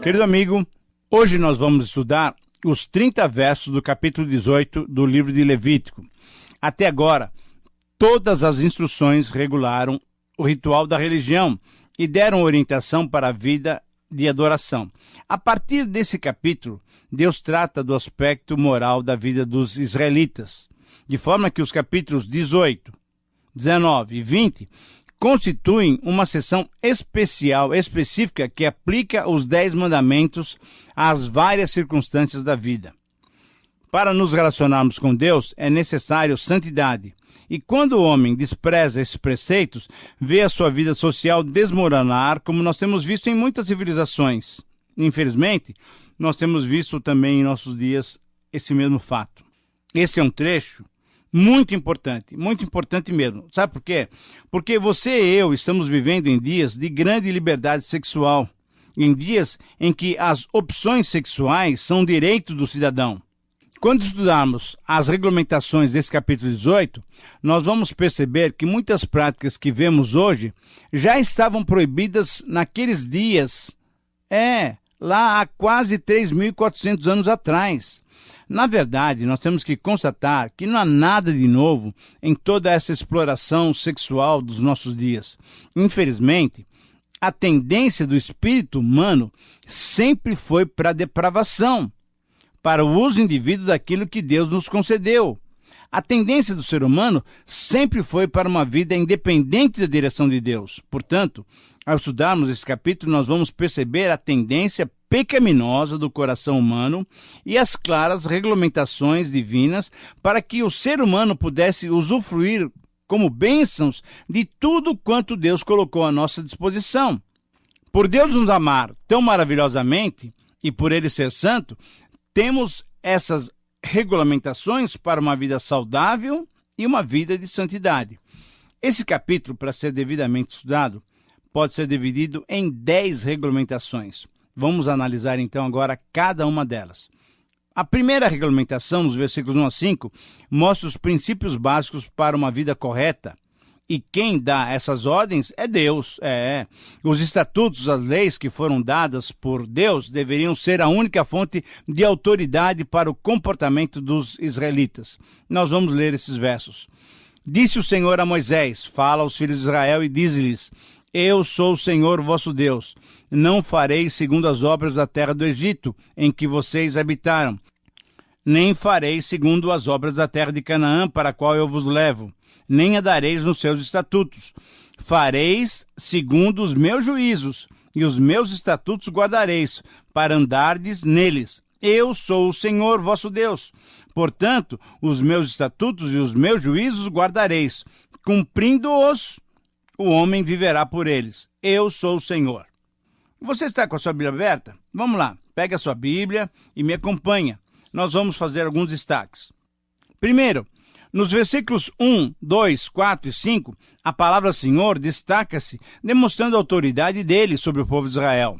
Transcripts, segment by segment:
Querido amigo, hoje nós vamos estudar os 30 versos do capítulo 18 do livro de Levítico. Até agora, todas as instruções regularam o ritual da religião e deram orientação para a vida de adoração. A partir desse capítulo, Deus trata do aspecto moral da vida dos israelitas, de forma que os capítulos 18, 19 e 20 constituem uma seção específica que aplica os 10 mandamentos às várias circunstâncias da vida. Para nos relacionarmos com Deus, é necessário santidade. E quando o homem despreza esses preceitos, vê a sua vida social desmoronar, como nós temos visto em muitas civilizações. Infelizmente, nós temos visto também em nossos dias esse mesmo fato. Esse é um trecho muito importante mesmo. Sabe por quê? Porque você e eu estamos vivendo em dias de grande liberdade sexual, em dias em que as opções sexuais são direito do cidadão. Quando estudarmos as regulamentações desse capítulo 18, nós vamos perceber que muitas práticas que vemos hoje já estavam proibidas naqueles dias, lá há quase 3.400 anos atrás. Na verdade, nós temos que constatar que não há nada de novo em toda essa exploração sexual dos nossos dias. Infelizmente, a tendência do espírito humano sempre foi para a depravação, para o uso indivíduo daquilo que Deus nos concedeu. A tendência do ser humano sempre foi para uma vida independente da direção de Deus. Portanto, ao estudarmos esse capítulo, nós vamos perceber a tendência pecaminosa do coração humano e as claras regulamentações divinas para que o ser humano pudesse usufruir como bênçãos de tudo quanto Deus colocou à nossa disposição. Por Deus nos amar tão maravilhosamente e por Ele ser santo, temos essas regulamentações para uma vida saudável e uma vida de santidade. Esse capítulo, para ser devidamente estudado, pode ser dividido em 10 regulamentações. Vamos analisar então agora cada uma delas. A primeira regulamentação, nos versículos 1 a 5, mostra os princípios básicos para uma vida correta. E quem dá essas ordens é Deus. Os estatutos, as leis que foram dadas por Deus deveriam ser a única fonte de autoridade para o comportamento dos israelitas. Nós vamos ler esses versos. Disse o Senhor a Moisés, fala aos filhos de Israel e diz-lhes: Eu sou o Senhor vosso Deus. Não farei segundo as obras da terra do Egito, em que vocês habitaram. Nem farei segundo as obras da terra de Canaã, para a qual eu vos levo. Nem andareis nos seus estatutos. Fareis segundo os meus juízos, e os meus estatutos guardareis, para andardes neles. Eu sou o Senhor vosso Deus. Portanto, os meus estatutos e os meus juízos guardareis. Cumprindo-os, o homem viverá por eles. Eu sou o Senhor. Você está com a sua Bíblia aberta? Vamos lá, pega a sua Bíblia e me acompanha. Nós vamos fazer alguns destaques. Primeiro, nos versículos 1, 2, 4 e 5, a palavra Senhor destaca-se, demonstrando a autoridade dele sobre o povo de Israel.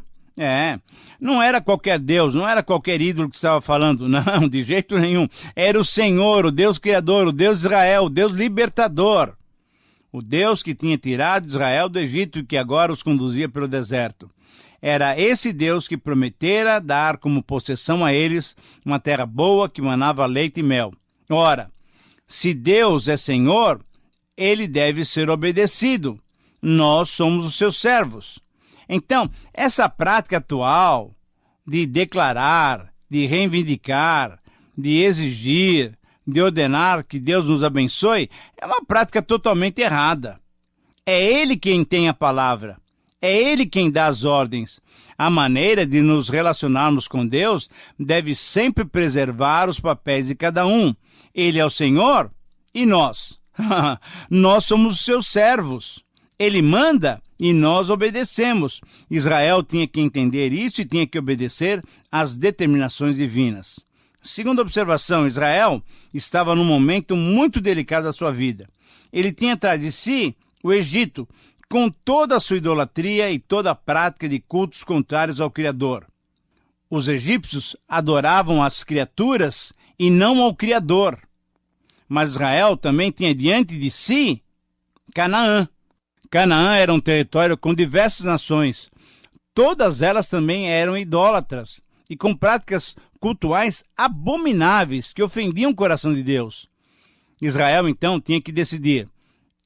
Não era qualquer Deus, não era qualquer ídolo que estava falando, não, de jeito nenhum. Era o Senhor, o Deus Criador, o Deus de Israel, o Deus libertador. O Deus que tinha tirado Israel do Egito e que agora os conduzia pelo deserto. Era esse Deus que prometera dar como possessão a eles uma terra boa que manava leite e mel. Ora, se Deus é Senhor, ele deve ser obedecido. Nós somos os seus servos. Então, essa prática atual de declarar, de reivindicar, de exigir, de ordenar que Deus nos abençoe, é uma prática totalmente errada. É Ele quem tem a palavra. É Ele quem dá as ordens. A maneira de nos relacionarmos com Deus deve sempre preservar os papéis de cada um. Ele é o Senhor e nós. Nós somos os seus servos. Ele manda e nós obedecemos. Israel tinha que entender isso e tinha que obedecer às determinações divinas. Segunda observação, Israel estava num momento muito delicado da sua vida. Ele tinha atrás de si o Egito, com toda a sua idolatria e toda a prática de cultos contrários ao Criador. Os egípcios adoravam as criaturas e não ao Criador. Mas Israel também tinha diante de si Canaã. Canaã era um território com diversas nações. todas elas também eram idólatras e com práticas cultuais abomináveis que ofendiam o coração de Deus. Israel, então, tinha que decidir: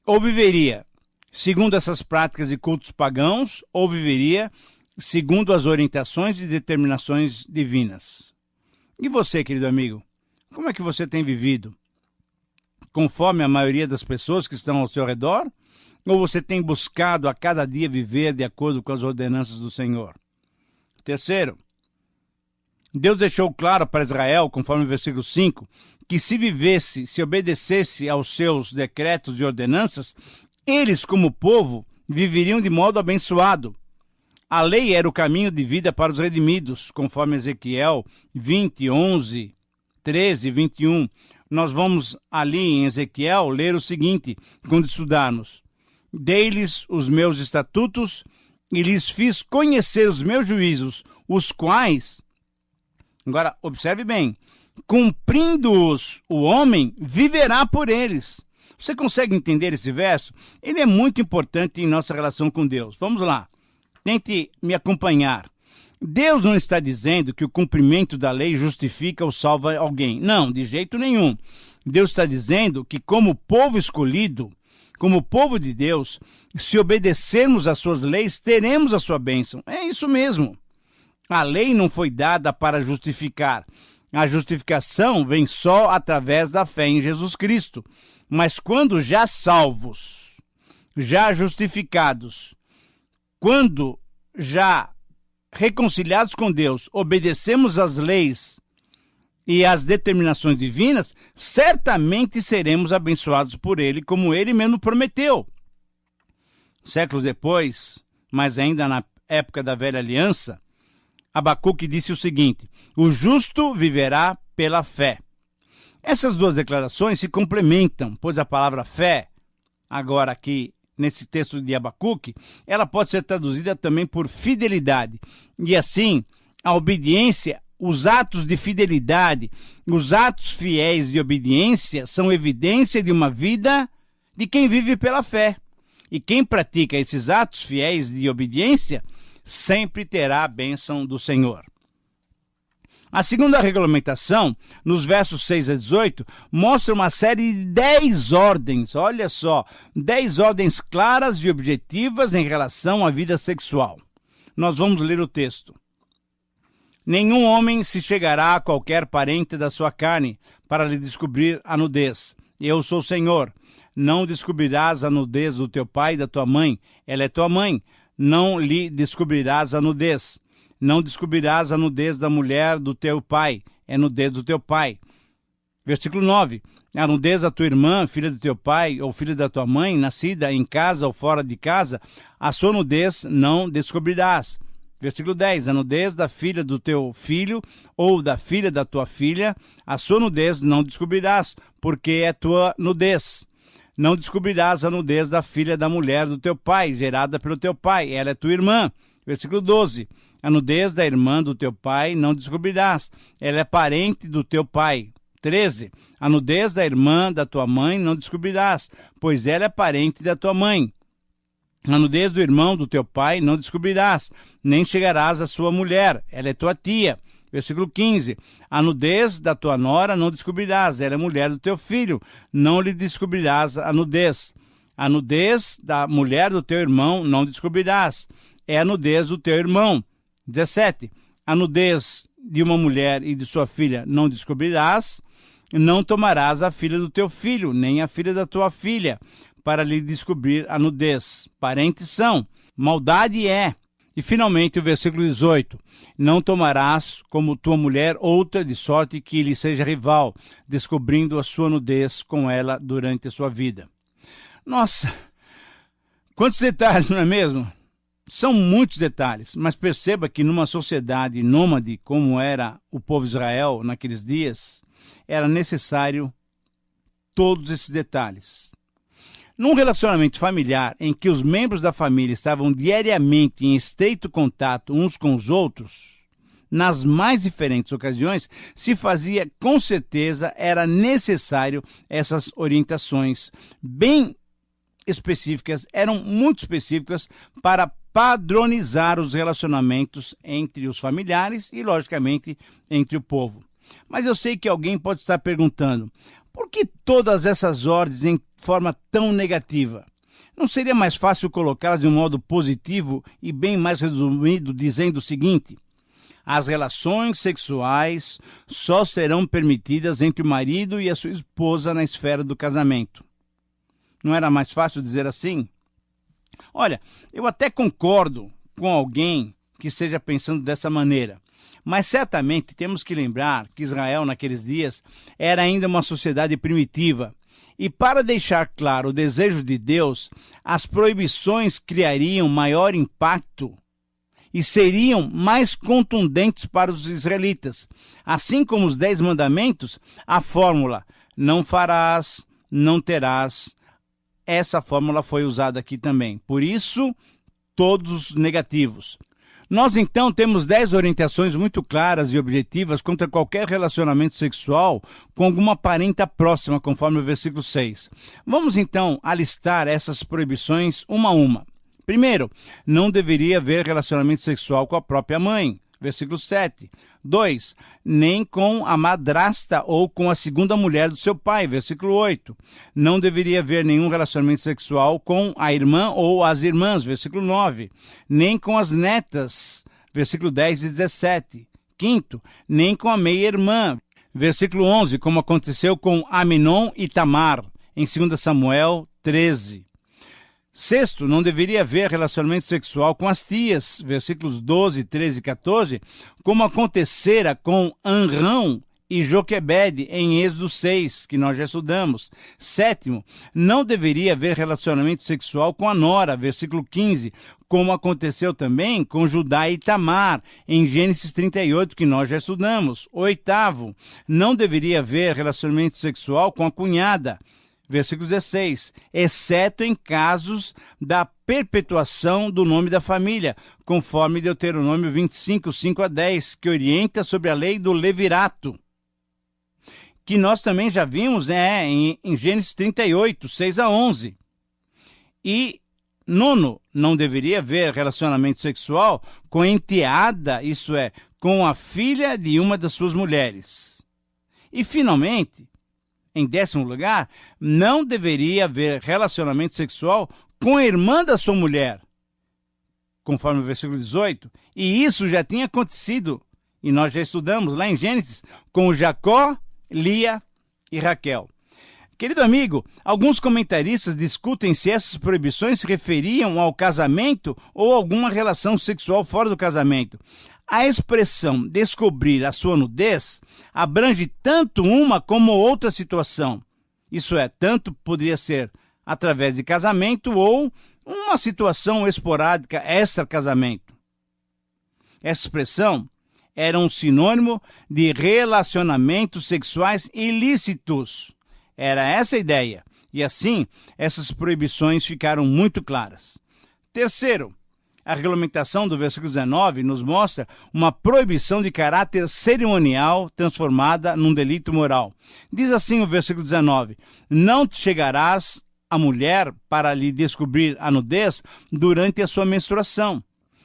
ou viveria segundo essas práticas e cultos pagãos, ou viveria segundo as orientações e determinações divinas. E você, querido amigo, como é que você tem vivido? Conforme a maioria das pessoas que estão ao seu redor? Ou você tem buscado a cada dia viver de acordo com as ordenanças do Senhor? Terceiro, Deus deixou claro para Israel, conforme o versículo 5, que se obedecesse aos seus decretos e ordenanças, eles, como povo, viveriam de modo abençoado. A lei era o caminho de vida para os redimidos, conforme Ezequiel 20, 11, 13, 21. Nós vamos ali em Ezequiel ler o seguinte, quando estudarmos: dei-lhes os meus estatutos e lhes fiz conhecer os meus juízos, os quais, agora observe bem, cumprindo-os, o homem viverá por eles. Você consegue entender esse verso? Ele é muito importante em nossa relação com Deus. Vamos lá, tente me acompanhar. Deus não está dizendo que o cumprimento da lei justifica ou salva alguém. Não, de jeito nenhum. Deus está dizendo que, como povo escolhido, como povo de Deus, se obedecermos às suas leis, teremos a sua bênção. É isso mesmo. A lei não foi dada para justificar. A justificação vem só através da fé em Jesus Cristo. Mas quando já salvos, já justificados, quando já reconciliados com Deus, obedecemos às leis e às determinações divinas, certamente seremos abençoados por Ele, como Ele mesmo prometeu. Séculos depois, mas ainda na época da velha aliança, Abacuque disse o seguinte: o justo viverá pela fé. Essas duas declarações se complementam, pois a palavra fé, agora aqui nesse texto de Abacuque, ela pode ser traduzida também por fidelidade. E assim, a obediência, os atos de fidelidade, os atos fiéis de obediência são evidência de uma vida de quem vive pela fé. E quem pratica esses atos fiéis de obediência sempre terá a bênção do Senhor. A segunda regulamentação, nos versos 6 a 18, mostra uma série de 10 ordens, olha só, 10 ordens claras e objetivas em relação à vida sexual. Nós vamos ler o texto. Nenhum homem se chegará a qualquer parente da sua carne para lhe descobrir a nudez. Eu sou o Senhor. Não descobrirás a nudez do teu pai e da tua mãe. Ela é tua mãe. Não lhe descobrirás a nudez. Não descobrirás a nudez da mulher do teu pai, é nudez do teu pai. Versículo 9. A nudez da tua irmã, filha do teu pai ou filha da tua mãe, nascida em casa ou fora de casa, a sua nudez não descobrirás. Versículo 10. A nudez da filha do teu filho ou da filha da tua filha, a sua nudez não descobrirás, porque é tua nudez. Não descobrirás a nudez da filha da mulher do teu pai, gerada pelo teu pai, ela é tua irmã. Versículo 12. A nudez da irmã do teu pai não descobrirás, ela é parente do teu pai. 13. A nudez da irmã da tua mãe não descobrirás, pois ela é parente da tua mãe. A nudez do irmão do teu pai não descobrirás, nem chegarás à sua mulher, ela é tua tia. Versículo 15. A nudez da tua nora não descobrirás, ela é mulher do teu filho, não lhe descobrirás a nudez. A nudez da mulher do teu irmão não descobrirás, é a nudez do teu irmão. 17. A nudez de uma mulher e de sua filha não descobrirás, não tomarás a filha do teu filho, nem a filha da tua filha, para lhe descobrir a nudez. Parentes são, maldade é. E finalmente o versículo 18. Não tomarás como tua mulher outra, de sorte que lhe seja rival, descobrindo a sua nudez com ela durante a sua vida. Nossa, quantos detalhes, não é mesmo? São muitos detalhes, mas perceba que numa sociedade nômade, como era o povo de Israel naqueles dias, era necessário todos esses detalhes. Num relacionamento familiar em que os membros da família estavam diariamente em estreito contato uns com os outros, nas mais diferentes ocasiões, se fazia, com certeza, era necessário essas orientações bem específicas, eram muito específicas para padronizar os relacionamentos entre os familiares e, logicamente, entre o povo. Mas eu sei que alguém pode estar perguntando, por que todas essas ordens em forma tão negativa? Não seria mais fácil colocá-las de um modo positivo e bem mais resumido, dizendo o seguinte: as relações sexuais só serão permitidas entre o marido e a sua esposa na esfera do casamento. Não era mais fácil dizer assim? Olha, eu até concordo com alguém que esteja pensando dessa maneira, mas certamente temos que lembrar que Israel, naqueles dias, era ainda uma sociedade primitiva. E para deixar claro o desejo de Deus, as proibições criariam maior impacto e seriam mais contundentes para os israelitas. Assim como os 10 mandamentos, a fórmula não farás, não terás, essa fórmula foi usada aqui também. Por isso, todos os negativos. Nós, então, temos 10 orientações muito claras e objetivas contra qualquer relacionamento sexual com alguma parenta próxima, conforme o versículo 6. Vamos, então, alistar essas proibições uma a uma. Primeiro, não deveria haver relacionamento sexual com a própria mãe. Versículo 7. 2. Nem com a madrasta ou com a segunda mulher do seu pai. Versículo 8. Não deveria haver nenhum relacionamento sexual com a irmã ou as irmãs. Versículo 9. Nem com as netas. Versículo 10 e 17. Quinto, nem com a meia-irmã. Versículo 11, como aconteceu com Aminon e Tamar, em 2 Samuel 13. Sexto, não deveria haver relacionamento sexual com as tias, versículos 12, 13 e 14, como acontecera com Anrão e Joquebede em Êxodo 6, que nós já estudamos. Sétimo, não deveria haver relacionamento sexual com a nora, versículo 15, como aconteceu também com Judá e Tamar, em Gênesis 38, que nós já estudamos. Oitavo, não deveria haver relacionamento sexual com a cunhada, versículo 16, exceto em casos da perpetuação do nome da família, conforme Deuteronômio 25, 5 a 10, que orienta sobre a lei do levirato, que nós também já vimos em Gênesis 38, 6 a 11. E nono, não deveria haver relacionamento sexual com a enteada, isso é, com a filha de uma das suas mulheres. E, finalmente, em 10º lugar, não deveria haver relacionamento sexual com a irmã da sua mulher, conforme o versículo 18. E isso já tinha acontecido, e nós já estudamos lá em Gênesis, com Jacó, Lia e Raquel. Querido amigo, alguns comentaristas discutem se essas proibições se referiam ao casamento ou alguma relação sexual fora do casamento. A expressão descobrir a sua nudez abrange tanto uma como outra situação. Isso é, tanto poderia ser através de casamento ou uma situação esporádica extra-casamento. Essa expressão era um sinônimo de relacionamentos sexuais ilícitos. Era essa a ideia. E assim, essas proibições ficaram muito claras. Terceiro, a regulamentação do versículo 19 nos mostra uma proibição de caráter cerimonial transformada num delito moral. Diz assim o versículo 19: não te chegarás à mulher para lhe descobrir a nudez durante a sua menstruação.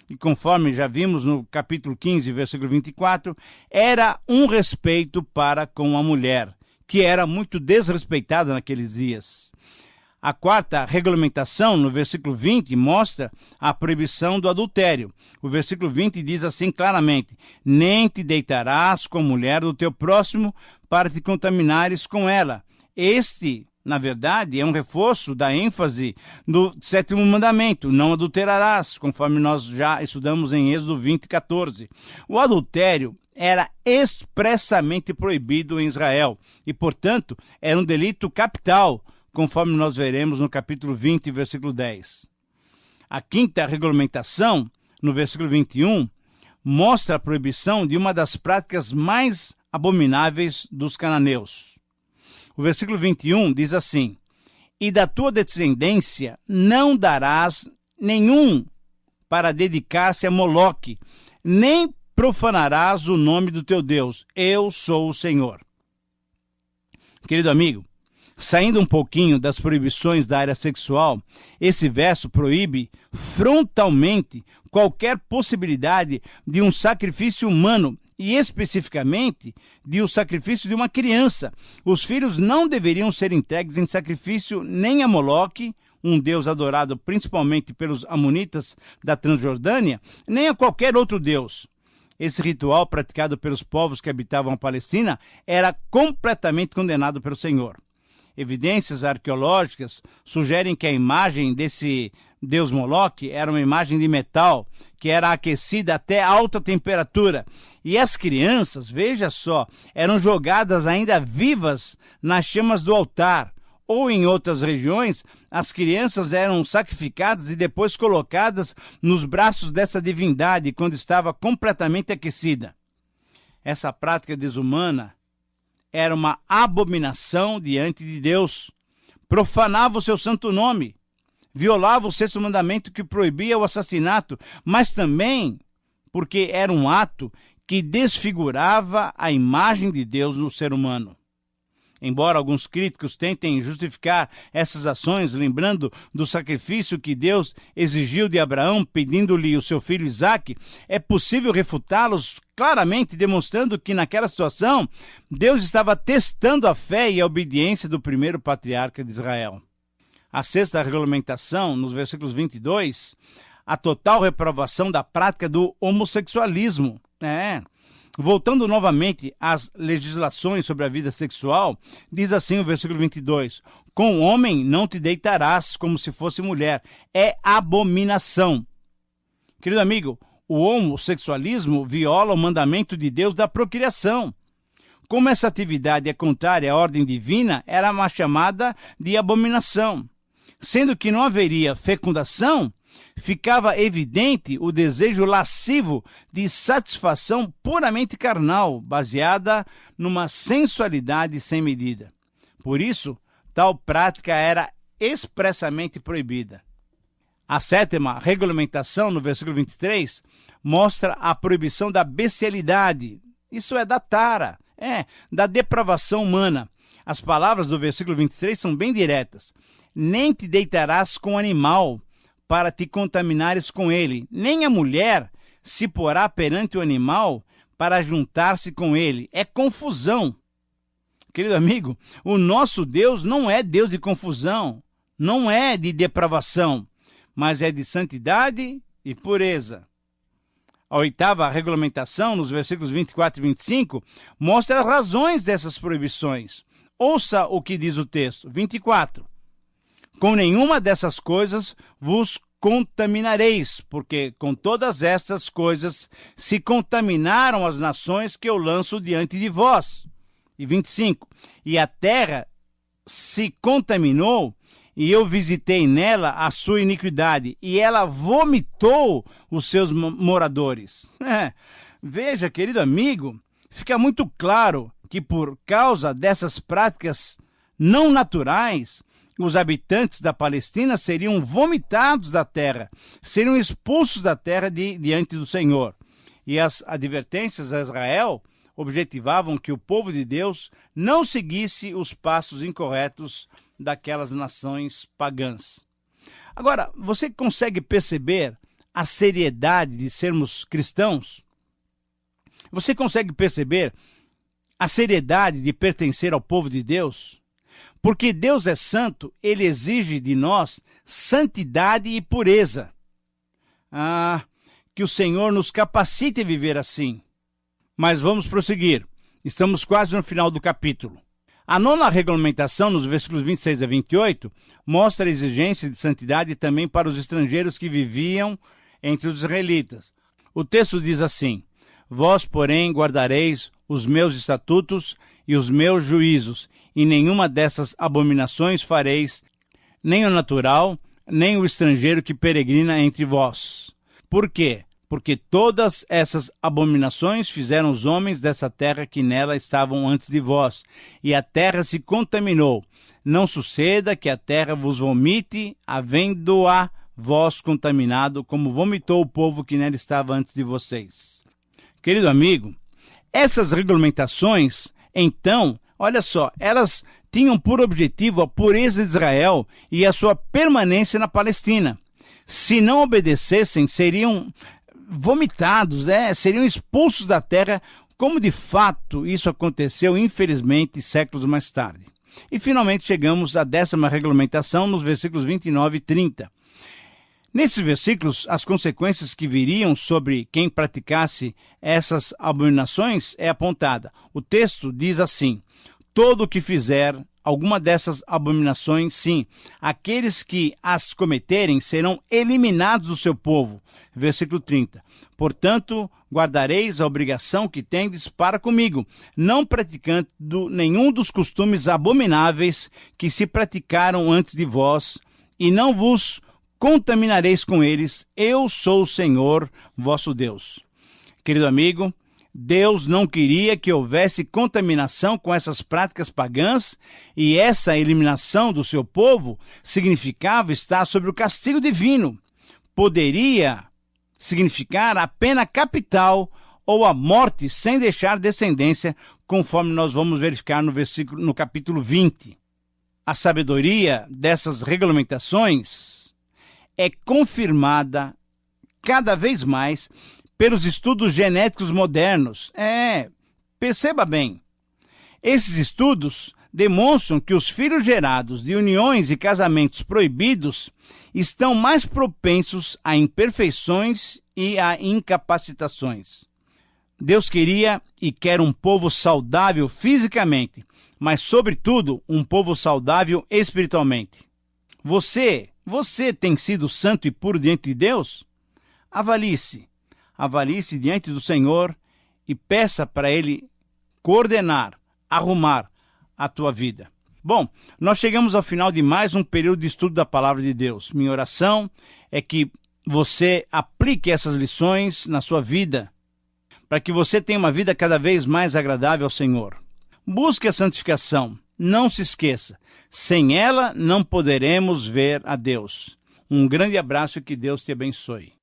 E conforme já vimos no capítulo 15, versículo 24, era um respeito para com a mulher, que era muito desrespeitada naqueles dias. A quarta regulamentação, no versículo 20, mostra a proibição do adultério. O versículo 20 diz assim claramente: nem te deitarás com a mulher do teu próximo para te contaminares com ela. Este, na verdade, é um reforço da ênfase do 7º mandamento: não adulterarás, conforme nós já estudamos em Êxodo 20, 14. O adultério era expressamente proibido em Israel e, portanto, era um delito capital, conforme nós veremos no capítulo 20, versículo 10. A quinta regulamentação, no versículo 21, mostra a proibição de uma das práticas mais abomináveis dos cananeus. O versículo 21 diz assim: e da tua descendência não darás nenhum para dedicar-se a Moloque, nem profanarás o nome do teu Deus. Eu sou o Senhor. Querido amigo, Saindo um pouquinho das proibições da área sexual, esse verso proíbe frontalmente qualquer possibilidade de um sacrifício humano e especificamente de o sacrifício de uma criança. Os filhos não deveriam ser entregues em sacrifício nem a Moloque, um deus adorado principalmente pelos amonitas da Transjordânia, nem a qualquer outro deus. Esse ritual praticado pelos povos que habitavam a Palestina era completamente condenado pelo Senhor. Evidências arqueológicas sugerem que a imagem desse deus Moloque era uma imagem de metal que era aquecida até alta temperatura. E as crianças, veja só, eram jogadas ainda vivas nas chamas do altar. Ou em outras regiões, as crianças eram sacrificadas e depois colocadas nos braços dessa divindade quando estava completamente aquecida. Essa prática desumana era uma abominação diante de Deus, profanava o seu santo nome, violava o sexto mandamento que proibia o assassinato, mas também porque era um ato que desfigurava a imagem de Deus no ser humano. Embora alguns críticos tentem justificar essas ações, lembrando do sacrifício que Deus exigiu de Abraão, pedindo-lhe o seu filho Isaque, é possível refutá-los claramente, demonstrando que naquela situação Deus estava testando a fé e a obediência do primeiro patriarca de Israel. A sexta regulamentação, nos versículos 22, a total reprovação da prática do homossexualismo. Voltando novamente às legislações sobre a vida sexual, diz assim o versículo 22, com homem não te deitarás como se fosse mulher, é abominação. Querido amigo, o homossexualismo viola o mandamento de Deus da procriação. Como essa atividade é contrária à ordem divina, era uma chamada de abominação. Sendo que não haveria fecundação, ficava evidente o desejo lascivo de satisfação puramente carnal, baseada numa sensualidade sem medida. Por isso, tal prática era expressamente proibida. A sétima regulamentação, no versículo 23, mostra a proibição da bestialidade, isso é, da tara, da depravação humana. As palavras do versículo 23 são bem diretas. Nem te deitarás com animal, para te contaminares com ele, nem a mulher se porá perante o animal para juntar-se com ele. É confusão. Querido amigo, o nosso Deus não é Deus de confusão, não é de depravação, mas é de santidade e pureza. A oitava regulamentação, nos versículos 24 e 25, mostra as razões dessas proibições. Ouça o que diz o texto, 24. Com nenhuma dessas coisas vos contaminareis, porque com todas estas coisas se contaminaram as nações que eu lanço diante de vós. E 25. E a terra se contaminou, e eu visitei nela a sua iniquidade, e ela vomitou os seus moradores. Veja, querido amigo, fica muito claro que por causa dessas práticas não naturais, os habitantes da Palestina seriam vomitados da terra, seriam expulsos da terra diante do Senhor. E as advertências a Israel objetivavam que o povo de Deus não seguisse os passos incorretos daquelas nações pagãs. Agora, você consegue perceber a seriedade de sermos cristãos? Você consegue perceber a seriedade de pertencer ao povo de Deus? Porque Deus é santo, ele exige de nós santidade e pureza. Que o Senhor nos capacite a viver assim. Mas vamos prosseguir. Estamos quase no final do capítulo. A nona regulamentação, nos versículos 26 a 28, mostra a exigência de santidade também para os estrangeiros que viviam entre os israelitas. O texto diz assim: vós, porém, guardareis os meus estatutos e os meus juízos, e nenhuma dessas abominações fareis, nem o natural, nem o estrangeiro que peregrina entre vós. Por quê? Porque todas essas abominações fizeram os homens dessa terra que nela estavam antes de vós, e a terra se contaminou. Não suceda que a terra vos vomite, havendo-a vós contaminado, como vomitou o povo que nela estava antes de vocês. Querido amigo, essas regulamentações, então, olha só, elas tinham por objetivo a pureza de Israel e a sua permanência na Palestina. Se não obedecessem, seriam vomitados, seriam expulsos da terra, como de fato isso aconteceu, infelizmente, séculos mais tarde. E finalmente chegamos à 10ª regulamentação, nos versículos 29 e 30. Nesses versículos, as consequências que viriam sobre quem praticasse essas abominações é apontada. O texto diz assim: todo o que fizer alguma dessas abominações, sim, aqueles que as cometerem serão eliminados do seu povo. Versículo 30. Portanto, guardareis a obrigação que tendes para comigo, não praticando nenhum dos costumes abomináveis que se praticaram antes de vós, e não vos contaminareis com eles. Eu sou o Senhor, vosso Deus. Querido amigo, Deus não queria que houvesse contaminação com essas práticas pagãs, e essa eliminação do seu povo significava estar sob o castigo divino. Poderia significar a pena capital ou a morte sem deixar descendência, conforme nós vamos verificar no capítulo 20. A sabedoria dessas regulamentações é confirmada cada vez mais pelos estudos genéticos modernos. Perceba bem, esses estudos demonstram que os filhos gerados de uniões e casamentos proibidos estão mais propensos a imperfeições e a incapacitações. Deus queria e quer um povo saudável fisicamente, mas, sobretudo, um povo saudável espiritualmente. Você tem sido santo e puro diante de Deus? Avalie-se diante do Senhor e peça para Ele coordenar, arrumar a tua vida. Bom, nós chegamos ao final de mais um período de estudo da Palavra de Deus. Minha oração é que você aplique essas lições na sua vida, para que você tenha uma vida cada vez mais agradável ao Senhor. Busque a santificação. Não se esqueça, sem ela não poderemos ver a Deus. Um grande abraço e que Deus te abençoe.